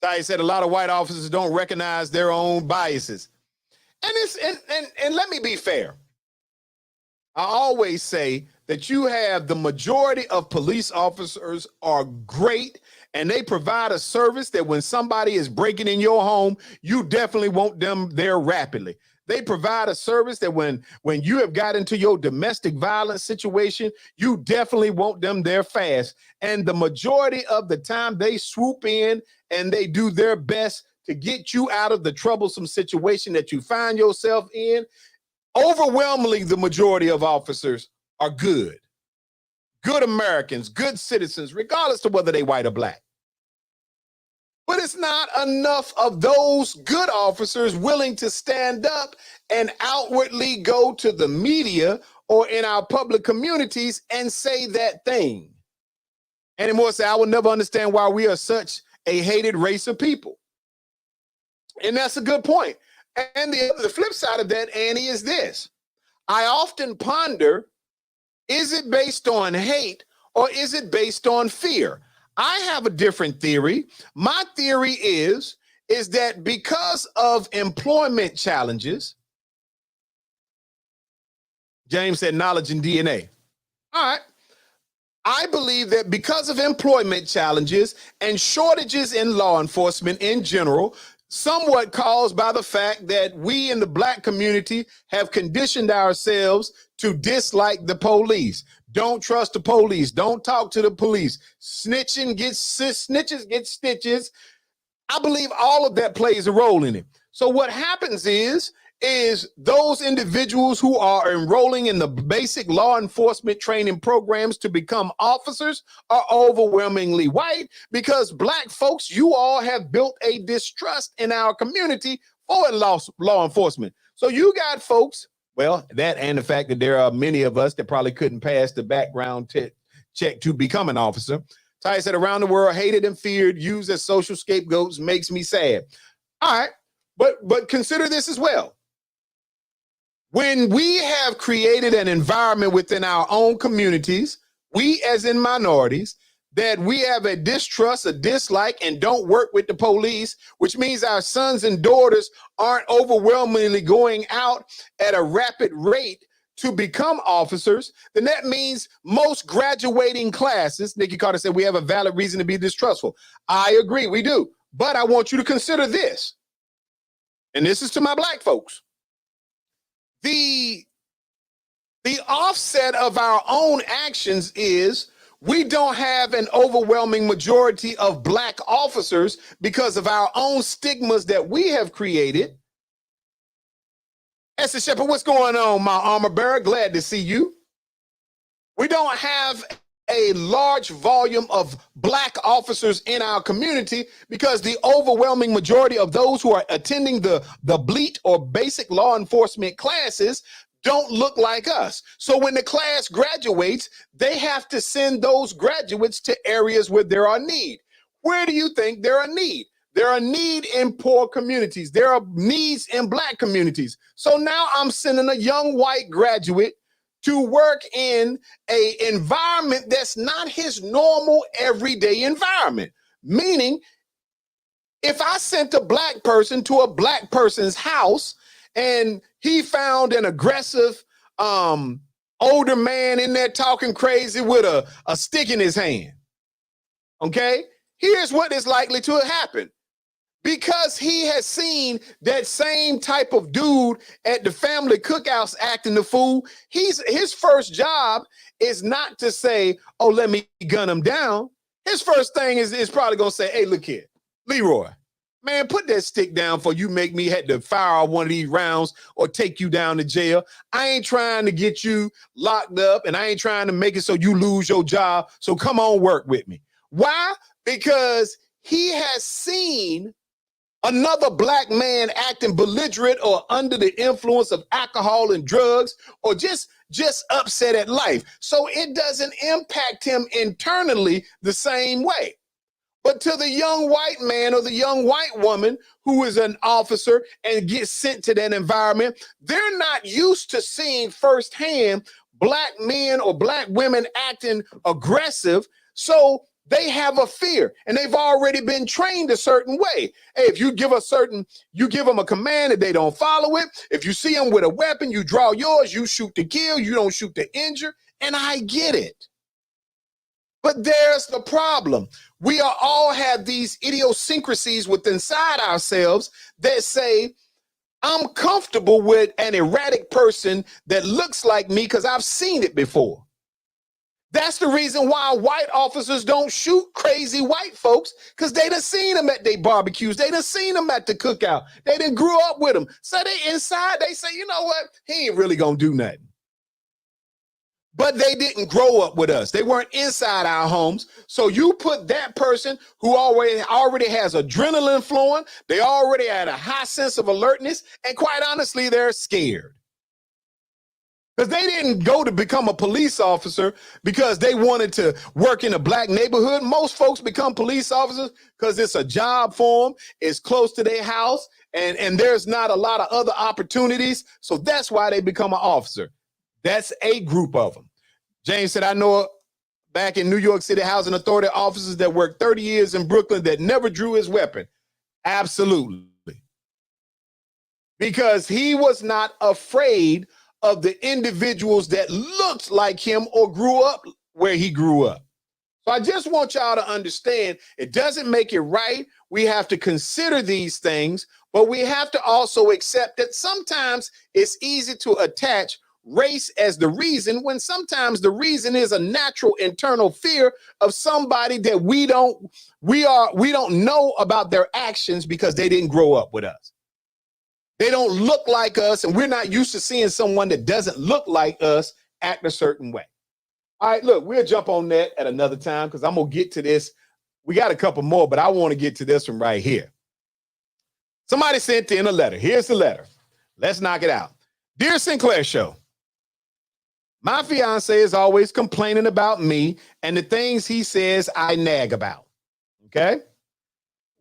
I said a lot of white officers don't recognize their own biases. And let me be fair. I always say that you have the majority of police officers are great and they provide a service that when somebody is breaking in your home, you definitely want them there rapidly. They provide a service that when you have got into your domestic violence situation, you definitely want them there fast. And the majority of the time they swoop in and they do their best to get you out of the troublesome situation that you find yourself in. Overwhelmingly, the majority of officers are good Americans, good citizens, regardless of whether they white or Black. But it's not enough of those good officers willing to stand up and outwardly go to the media or in our public communities and say that thing. Anymore say, I will never understand why we are such a hated race of people. And that's a good point. And the flip side of that, Annie, is this. I often ponder, is it based on hate or is it based on fear? I have a different theory. My theory is that because of employment challenges, James said knowledge and DNA. All right. I believe that because of employment challenges and shortages in law enforcement in general, somewhat caused by the fact that we in the Black community have conditioned ourselves to dislike the police. Don't trust the police. Don't talk to the police. Snitches get stitches. I believe all of that plays a role in it. So what happens is those individuals who are enrolling in the basic law enforcement training programs to become officers are overwhelmingly white because Black folks, you all have built a distrust in our community for law enforcement. So you got folks, well, that and the fact that there are many of us that probably couldn't pass the background check to become an officer. Ty said, around the world, hated and feared, used as social scapegoats, makes me sad. All right, but consider this as well. When we have created an environment within our own communities, we as in minorities, that we have a distrust, a dislike, and don't work with the police, which means our sons and daughters aren't overwhelmingly going out at a rapid rate to become officers, then that means most graduating classes, Nikki Carter said, we have a valid reason to be distrustful. I agree, we do. But I want you to consider this, and this is to my Black folks. The offset of our own actions is we don't have an overwhelming majority of Black officers because of our own stigmas that we have created. Esther Shepherd, what's going on, my armor bearer? Glad to see you. We don't have a large volume of Black officers in our community because the overwhelming majority of those who are attending the BLEAT or basic law enforcement classes don't look like us. So when the class graduates, they have to send those graduates to areas where there are need. Where do you think there are need? There are need in poor communities. There are needs in Black communities. So now I'm sending a young white graduate to work in an environment that's not his normal everyday environment. Meaning, if I sent a Black person to a Black person's house and he found an aggressive older man in there talking crazy with a stick in his hand, okay, here's what is likely to happen. Because he has seen that same type of dude at the family cookouts acting the fool, his first job is not to say, oh, let me gun him down. His first thing is probably going to say, hey, look here, Leroy, man, put that stick down before you make me have to fire one of these rounds or take you down to jail. I ain't trying to get you locked up and I ain't trying to make it so you lose your job. So come on, work with me. Why? because he has seen another black man acting belligerent or under the influence of alcohol and drugs, or just upset at life. So it doesn't impact him internally the same way. But to the young white man or the young white woman who is an officer and gets sent to that environment, they're not used to seeing firsthand black men or black women acting aggressive. So they have a fear, and they've already been trained a certain way. Hey, if you give them a command and they don't follow it. If you see them with a weapon, you draw yours, you shoot to kill, you don't shoot to injure. And I get it. But there's the problem. We all have these idiosyncrasies within inside ourselves that say, I'm comfortable with an erratic person that looks like me because I've seen it before. That's the reason why white officers don't shoot crazy white folks, because they done seen them at their barbecues. They done seen them at the cookout. They done grew up with them. So they inside, they say, you know what? He ain't really going to do nothing. But they didn't grow up with us. They weren't inside our homes. So you put that person who already has adrenaline flowing. They already had a high sense of alertness. And quite honestly, they're scared. Because they didn't go to become a police officer because they wanted to work in a black neighborhood. Most folks become police officers because it's a job for them. It's close to their house. And there's not a lot of other opportunities. So that's why they become an officer. That's a group of them. James said, I know back in New York City Housing Authority officers that worked 30 years in Brooklyn that never drew his weapon. Absolutely. Because he was not afraid of the individuals that looked like him or grew up where he grew up. So I just want y'all to understand, it doesn't make it right. We have to consider these things, but we have to also accept that sometimes it's easy to attach race as the reason, when sometimes the reason is a natural internal fear of somebody that we don't know about their actions because they didn't grow up with us. They don't look like us, and we're not used to seeing someone that doesn't look like us act a certain way. All right, look, we'll jump on that at another time because I'm gonna get to this. We got a couple more, but I want to get to this one right here. Somebody sent in a letter. Here's the letter. Let's knock it out. Dear Sinclair Show, my fiance is always complaining about me and the things he says I nag about. Okay?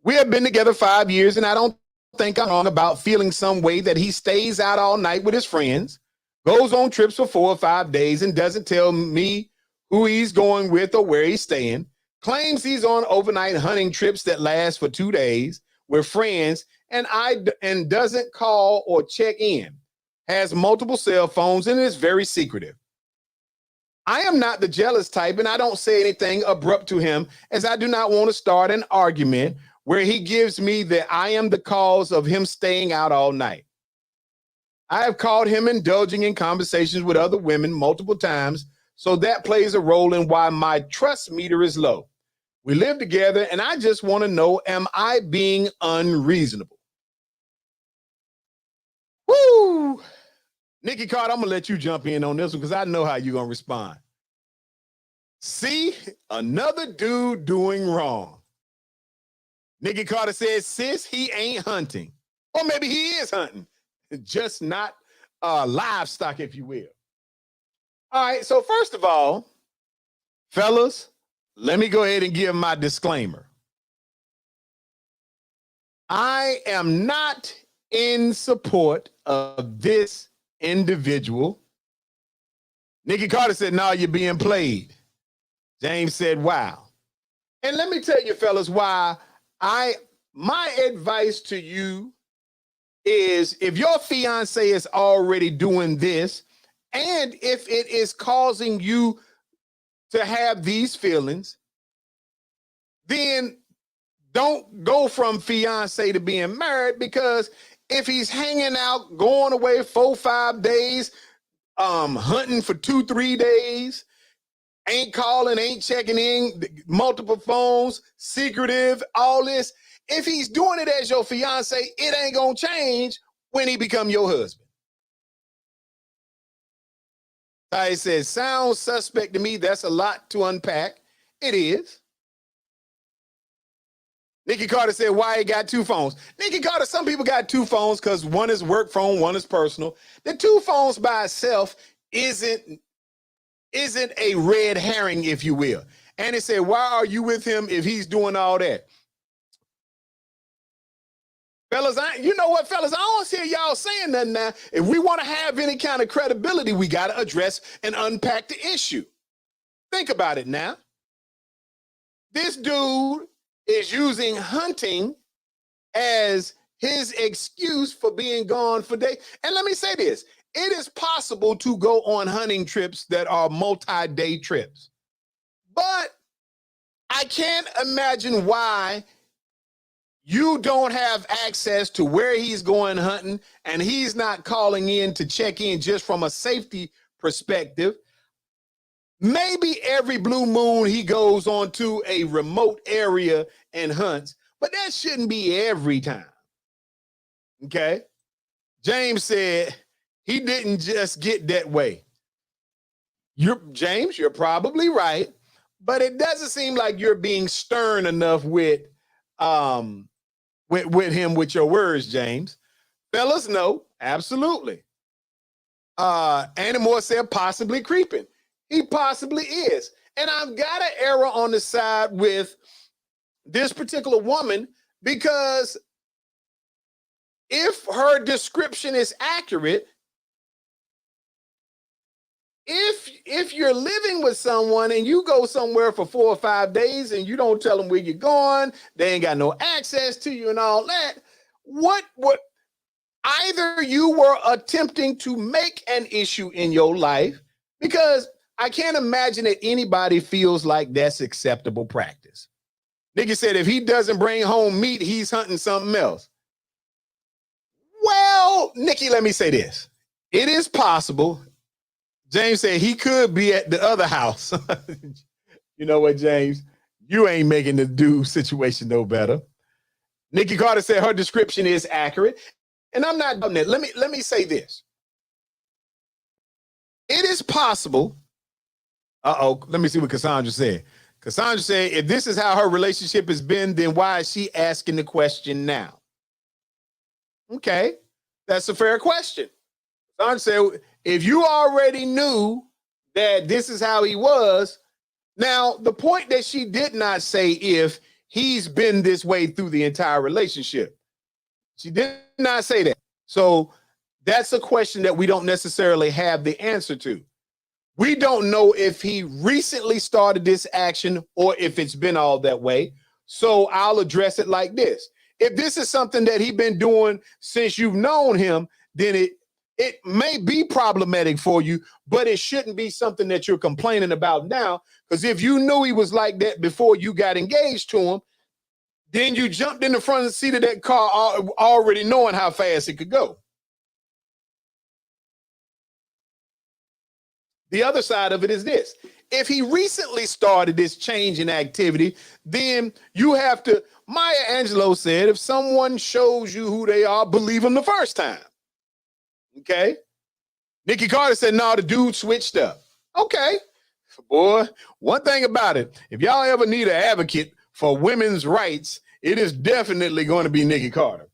We have been together 5 years, and I don't think I'm wrong about feeling some way that he stays out all night with his friends, goes on trips for 4 or 5 days, and doesn't tell me who he's going with or where he's staying, claims he's on overnight hunting trips that last for 2 days with friends, and doesn't call or check in, has multiple cell phones, and is very secretive. I am not the jealous type, and I don't say anything abrupt to him, as I do not want to start an argument where he gives me that I am the cause of him staying out all night. I have caught him indulging in conversations with other women multiple times, so that plays a role in why my trust meter is low. We live together, and I just want to know, am I being unreasonable? Woo! Nikki Carter, I'm going to let you jump in on this one because I know how you're going to respond. See, another dude doing wrong. Nikki Carter says, sis, he ain't hunting. Or maybe he is hunting, just not livestock, if you will. All right, so first of all, fellas, let me go ahead and give my disclaimer. I am not in support of this individual. Nikki Carter said, no, you're being played. James said, wow. And let me tell you, fellas, why my advice to you is, if your fiance is already doing this, and if it is causing you to have these feelings, then don't go from fiance to being married, because if he's hanging out, going away 4 or 5 days, hunting for 2 or 3 days, ain't calling, ain't checking in, multiple phones, secretive, all this. If he's doing it as your fiance, it ain't gonna change when he become your husband. I said, sounds suspect to me. That's a lot to unpack. It is. Nikki Carter said, why he got two phones? Nikki Carter, some people got two phones because one is work phone, one is personal. The two phones by itself isn't a red herring, if you will. And it said, why are you with him if he's doing all that? Fellas, you know what, fellas? I don't hear y'all saying nothing now. If we want to have any kind of credibility, we got to address and unpack the issue. Think about it now. This dude is using hunting as his excuse for being gone for days. And let me say this. It is possible to go on hunting trips that are multi-day trips. But I can't imagine why you don't have access to where he's going hunting and he's not calling in to check in just from a safety perspective. Maybe every blue moon he goes on to a remote area and hunts, but that shouldn't be every time. Okay? James said he didn't just get that way. James, you're probably right, but it doesn't seem like you're being stern enough with him with your words, James. Fellas, no, absolutely. Annie Moore said possibly creeping. He possibly is. And I've got an error on the side with this particular woman because if her description is accurate, if you're living with someone and you go somewhere for 4 or 5 days and you don't tell them where you're going, they ain't got no access to you and all that, what either you were attempting to make an issue in your life, because I can't imagine that anybody feels like that's acceptable practice. Nigga said if he doesn't bring home meat, he's hunting something else. Well, Nikki, let me say this. It is possible. James said he could be at the other house. You know what, James? You ain't making the dude situation no better. Nikki Carter said her description is accurate. And I'm not doing that. Let me say this. It is possible. Let me see what Cassandra said. Cassandra said, if this is how her relationship has been, then why is she asking the question now? Okay, that's a fair question. Cassandra said, if you already knew that this is how he was, now the point that she did not say if he's been this way through the entire relationship. She did not say that. So that's a question that we don't necessarily have the answer to. We don't know if he recently started this action or if it's been all that way. So I'll address it like this. If this is something that he's been doing since you've known him, then it may be problematic for you, but it shouldn't be something that you're complaining about now. Because if you knew he was like that before you got engaged to him, then you jumped in the front seat of that car already knowing how fast it could go. The other side of it is this. If he recently started this change in activity, then you have to, Maya Angelou said, if someone shows you who they are, believe them the first time. Okay? Nikki Carter said, no, the dude switched up. Okay. Boy, one thing about it, if y'all ever need an advocate for women's rights, it is definitely going to be Nikki Carter.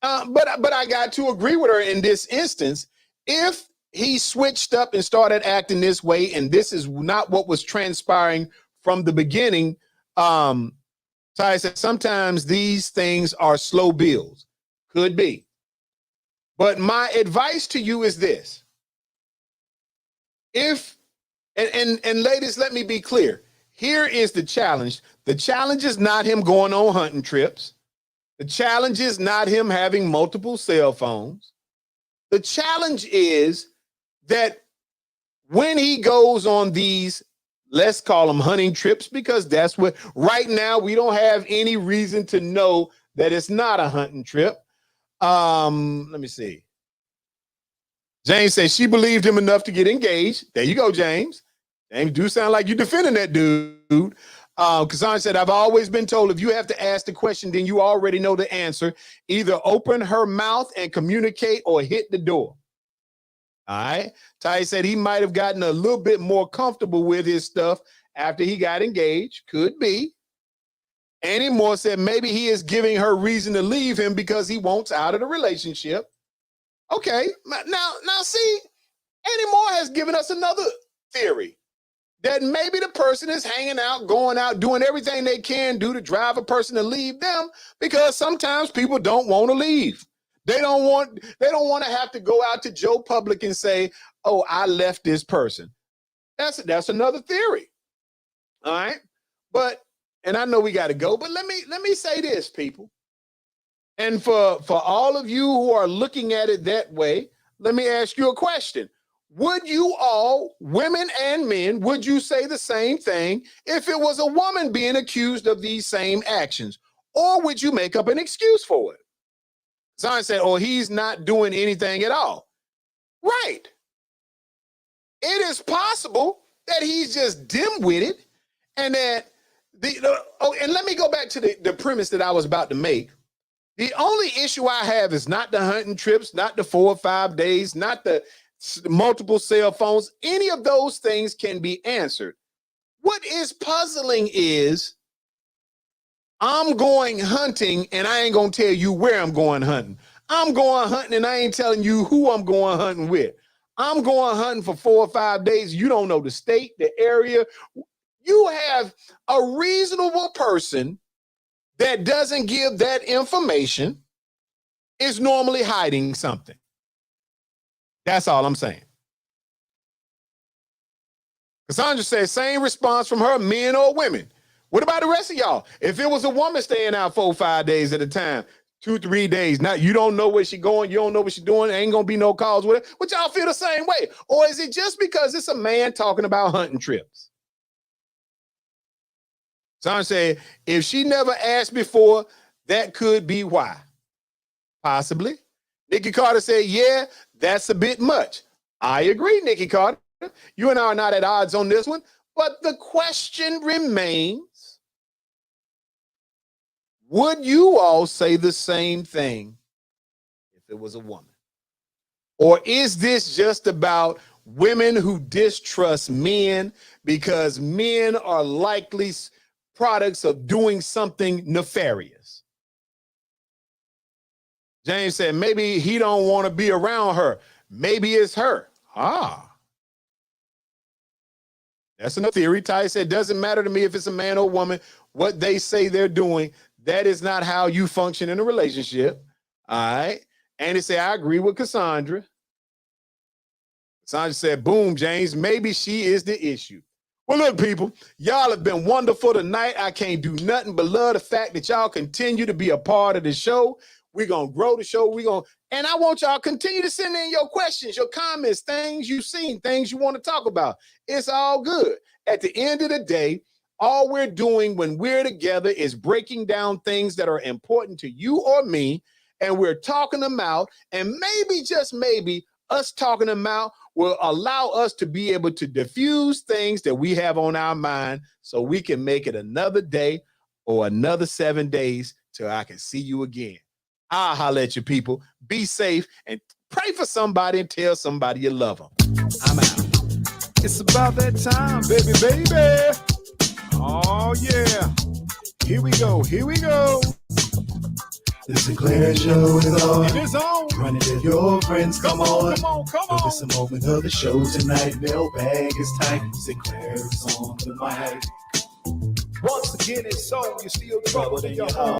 But I got to agree with her in this instance. If he switched up and started acting this way, and this is not what was transpiring from the beginning, Ty said sometimes these things are slow builds. Could be. But my advice to you is this. If, and ladies, let me be clear. Here is the challenge. The challenge is not him going on hunting trips. The challenge is not him having multiple cell phones. The challenge is that when he goes on these, let's call them hunting trips, because that's what, right now, we don't have any reason to know that it's not a hunting trip. Let me see. James says she believed him enough to get engaged. There you go, James. James, do sound like you're defending that dude. Cassandra said, I've always been told if you have to ask the question, then you already know the answer. Either open her mouth and communicate or hit the door. All right. Ty said he might have gotten a little bit more comfortable with his stuff after he got engaged. Could be. Annie Moore said maybe he is giving her reason to leave him because he wants out of the relationship. Okay, now see, Annie Moore has given us another theory that maybe the person is hanging out, going out, doing everything they can do to drive a person to leave them because sometimes people don't want to leave. They don't want to have to go out to Joe Public and say, "Oh, I left this person." That's another theory. All right, and I know we got to go, but let me say this, people. And for all of you who are looking at it that way, let me ask you a question. Would you all, women and men, would you say the same thing if it was a woman being accused of these same actions? Or would you make up an excuse for it? Someone said, "Oh, he's not doing anything at all." Right. It is possible that he's just dim-witted and that and let me go back to the premise that I was about to make. The only issue I have is not the hunting trips, not the 4 or 5 days, not the multiple cell phones. Any of those things can be answered. What is puzzling is I'm going hunting and I ain't going to tell you where I'm going hunting. I'm going hunting and I ain't telling you who I'm going hunting with. I'm going hunting for 4 or 5 days. You don't know the state, the area. You have a reasonable person that doesn't give that information is normally hiding something. That's all I'm saying. Cassandra says, same response from her, men or women. What about the rest of y'all? If it was a woman staying out 4 or 5 days at a time, 2 or 3 days, now you don't know where she's going, you don't know what she's doing, ain't gonna be no calls with her, but y'all feel the same way? Or is it just because it's a man talking about hunting trips? Someone said, if she never asked before, that could be why. Possibly. Nikki Carter said, yeah, that's a bit much. I agree, Nikki Carter. You and I are not at odds on this one, but the question remains, would you all say the same thing if it was a woman? Or is this just about women who distrust men because men are likely products of doing something nefarious? James said, maybe he don't want to be around her. Maybe it's her. That's another theory. Ty said, doesn't matter to me if it's a man or woman, what they say they're doing. That is not how you function in a relationship. All right. And he said, I agree with Cassandra. Cassandra said, boom, James, maybe she is the issue. Well, look, people, y'all have been wonderful tonight. I can't do nothing but love the fact that y'all continue to be a part of the show. We're going to grow the show. And I want y'all continue to send in your questions, your comments, things you've seen, things you want to talk about. It's all good. At the end of the day, all we're doing when we're together is breaking down things that are important to you or me, and we're talking them out, and maybe, just maybe, us talking them out will allow us to be able to diffuse things that we have on our mind so we can make it another day or another 7 days till I can see you again. I'll holler at you, people. Be safe and pray for somebody and tell somebody you love them. I'm out. It's about that time, baby. Oh, yeah. Here we go.
The Sinclair Show is on.
It is on.
Run it with your friends. Come on.
Come
It's a moment of the show tonight. Mailbag is tight. Sinclair is on the mic.
Once again, it's so you still trouble in your heart.